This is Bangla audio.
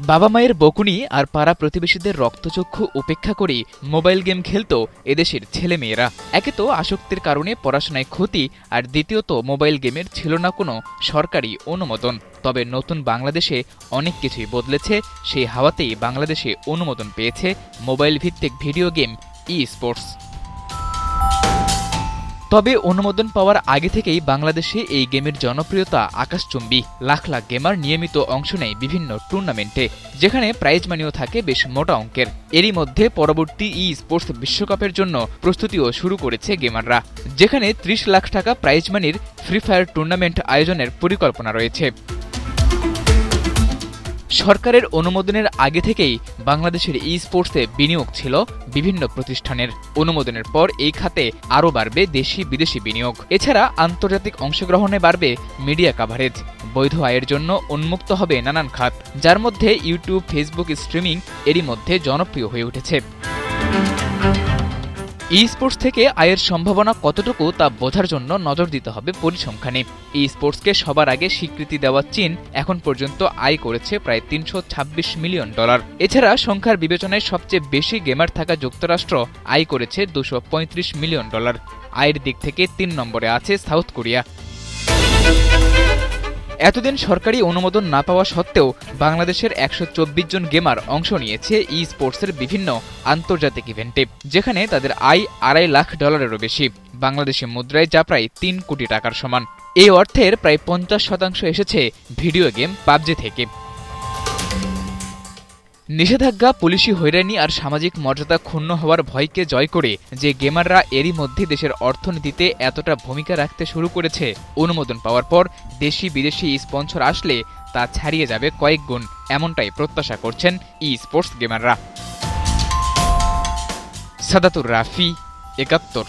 বাবা মায়ের বকুনি আর পাড়া প্রতিবেশীদের রক্তচক্ষু উপেক্ষা করে মোবাইল গেম খেলত এদেশের ছেলেমেয়েরা। একে তো আসক্তির কারণে পড়াশোনায় ক্ষতি, আর দ্বিতীয়ত মোবাইল গেমের ছিল না কোনো সরকারি অনুমোদন। তবে নতুন বাংলাদেশে অনেক কিছুই বদলেছে। সেই হাওয়াতেই বাংলাদেশে অনুমোদন পেয়েছে মোবাইল ভিত্তিক ভিডিও গেম ই স্পোর্টস। তবে অনুমোদন পাওয়ার আগে থেকেই বাংলাদেশে এই গেমের জনপ্রিয়তা আকাশচুম্বী। লাখ লাখ গেমার নিয়মিত অংশ নেয় বিভিন্ন টুর্নামেন্টে, যেখানে প্রাইজ মানিও থাকে বেশ মোটা অঙ্কের। এরই মধ্যে পরবর্তী ই স্পোর্টস বিশ্বকাপের জন্য প্রস্তুতিও শুরু করেছে গেমাররা, যেখানে ৩০ লাখ টাকা প্রাইজ মানির ফ্রি ফায়ার টুর্নামেন্ট আয়োজনের পরিকল্পনা রয়েছে। সরকারের অনুমোদনের আগে থেকেই বাংলাদেশের ই স্পোর্টসে বিনিয়োগ ছিল বিভিন্ন প্রতিষ্ঠানের। অনুমোদনের পর এই খাতে আরও বাড়বে দেশি বিদেশি বিনিয়োগ। এছাড়া আন্তর্জাতিক অংশগ্রহণে বাড়বে মিডিয়া কাভারেজ। বৈধ আয়ের জন্য উন্মুক্ত হবে নানান খাত, যার মধ্যে ইউটিউব, ফেসবুক স্ট্রিমিং এরই মধ্যে জনপ্রিয় হয়ে উঠেছে। ই স্পোর্টস থেকে আয়ের সম্ভাবনা কতটুকু তা বোঝার জন্য নজর দিতে হবে পরিসংখ্যানে। ই স্পোর্টসকে সবার আগে স্বীকৃতি দেওয়া চীন এখন পর্যন্ত আয় করেছে প্রায় $326 মিলিয়ন। এছাড়া সংখ্যার বিবেচনায় সবচেয়ে বেশি গেমার থাকা যুক্তরাষ্ট্র আয় করেছে $235 মিলিয়ন। আয়ের দিক থেকে ৩ নম্বরে আছে সাউথ কোরিয়া। এতদিন সরকারি অনুমোদন না পাওয়া সত্ত্বেও বাংলাদেশের ১২৪ জন গেমার অংশ নিয়েছে ই স্পোর্টসের বিভিন্ন আন্তর্জাতিক ইভেন্টে, যেখানে তাদের আয় $২.৫ লাখ বেশি, বাংলাদেশি মুদ্রায় যা প্রায় ৩ কোটি টাকার সমান। এই অর্থের প্রায় ৫০% এসেছে ভিডিও গেম পাবজি থেকে। নিষেধাজ্ঞা, পুলিশি হয়রানি আর সামাজিক মর্যাদা ক্ষুণ্ণ হওয়ার ভয়কে জয় করে যে গেমাররা এরই মধ্যে দেশের অর্থনীতিতে এতটা ভূমিকা রাখতে শুরু করেছে, অনুমোদন পাওয়ার পর দেশি বিদেশি স্পন্সর আসলে তা ছাড়িয়ে যাবে কয়েক গুণ, এমনটাই প্রত্যাশা করছেন ই স্পোর্টস গেমাররা। সাদাতুর রাফি, ৭১।